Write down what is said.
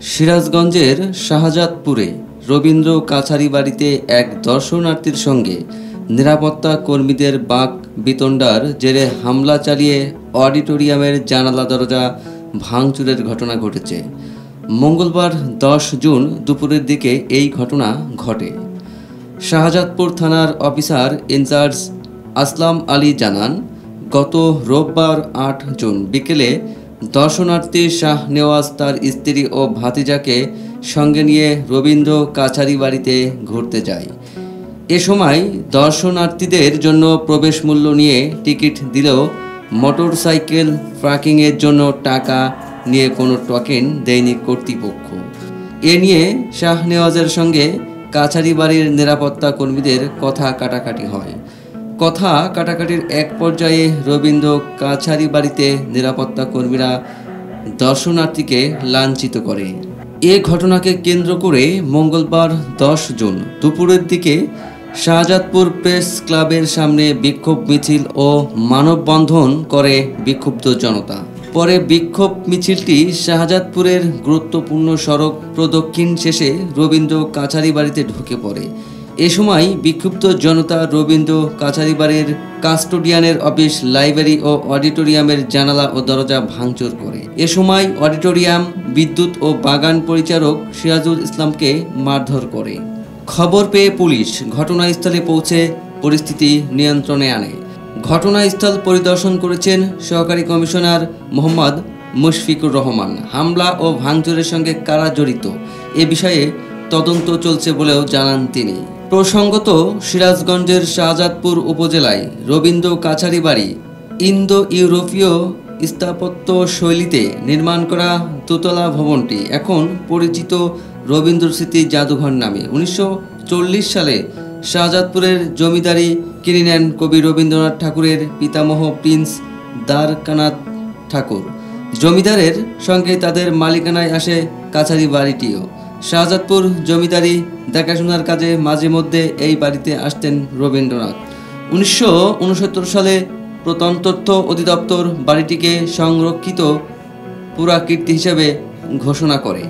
সিরাজগঞ্জের শাহজাদপুরে রবীন্দ্র কাছারি বাড়িতে এক দর্শনার্থীর সঙ্গে নিরাপত্তা কর্মীদের বাক বিতণ্ডার জেরে হামলা চালিয়ে অডিটোরিয়ামের জানালা দরজা ভাঙচুরের ঘটনা ঘটেছে। মঙ্গলবার 10 জুন দুপুরের দিকে এই ঘটনা ঘটে। শাহজাদপুর থানার অফিসার ইনচার্জ আসলাম আলী জানান, গত রোববার 8 জুন বিকেলে দর্শনার্থী শাহনেওয়াজ তার স্ত্রী ও ভাতিজাকে সঙ্গে নিয়ে রবীন্দ্র কাছারি বাড়িতে ঘুরতে যায়। এ সময় দর্শনার্থীদের জন্য প্রবেশ মূল্য নিয়ে টিকিট দিলেও মোটরসাইকেল পার্কিংয়ের জন্য টাকা নিয়ে কোনো টোকেন দেয়নি কর্তৃপক্ষ। এ নিয়ে শাহনেওয়াজের সঙ্গে কাছারি বাড়ির নিরাপত্তা কর্মীদের কথা কাটাকাটি হয়। কথা কাটাকাটির এক পর্যায়ে রবীন্দ্র কাছারি বাড়িতে নিরাপত্তা কর্মীরা দর্শনার্থীকে লাঞ্ছিত করে। এ ঘটনাকে কেন্দ্র করে মঙ্গলবার 10 জুন দুপুরের দিকে শাহজাদপুর প্রেস ক্লাবের সামনে বিক্ষোভ মিছিল ও মানববন্ধন করে বিক্ষুব্ধ জনতা। পরে বিক্ষোভ মিছিলটি শাহজাদপুরের গুরুত্বপূর্ণ সড়ক প্রদক্ষিণ শেষে রবীন্দ্র কাছারি বাড়িতে ঢুকে পড়ে। এ সময় বিক্ষুব্ধ জনতা রবীন্দ্র কাছারি বাড়ির কাস্টোডিয়ানের অফিস, লাইব্রেরি ও অডিটোরিয়ামের জানালা ও দরজা ভাঙচুর করে। এ সময় অডিটোরিয়াম, বিদ্যুৎ ও বাগান পরিচালক সিরাজুল ইসলামকে মারধর করে। খবর পেয়ে পুলিশ ঘটনাস্থলে পৌঁছে পরিস্থিতি নিয়ন্ত্রণে আনে। ঘটনাস্থল পরিদর্শন করেছেন সহকারী কমিশনার মোহাম্মদ মুশফিকুর রহমান। হামলা ও ভাঙচুরের সঙ্গে কারা জড়িত এ বিষয়ে তদন্ত চলছে বলেও জানান তিনি। প্রসঙ্গত, সিরাজগঞ্জের শাহজাদপুর উপজেলায় রবীন্দ্র কাছারি বাড়ি ইন্দো ইউরোপীয় স্থাপত্য শৈলীতে নির্মাণ করা দোতলা ভবনটি এখন পরিচিত রবীন্দ্র স্মৃতি জাদুঘর নামে। 1940 সালে শাহজাদপুরের জমিদারি কিনে নেন কবি রবীন্দ্রনাথ ঠাকুরের পিতামহ প্রিন্স দ্বারকানাথ ঠাকুর। জমিদারের সঙ্গে তাদের মালিকানায় আসে কাছারি বাড়িটিও। শাহজাদপুর জমিদারি দেখাশোনার কাজে মাঝে মধ্যে এই বাড়িতে আসতেন রবীন্দ্রনাথ। 1969 সালে প্রত্নতত্ত্ব অধিদপ্তর বাড়িটিকে সংরক্ষিত পুরাকীর্তি হিসেবে ঘোষণা করে।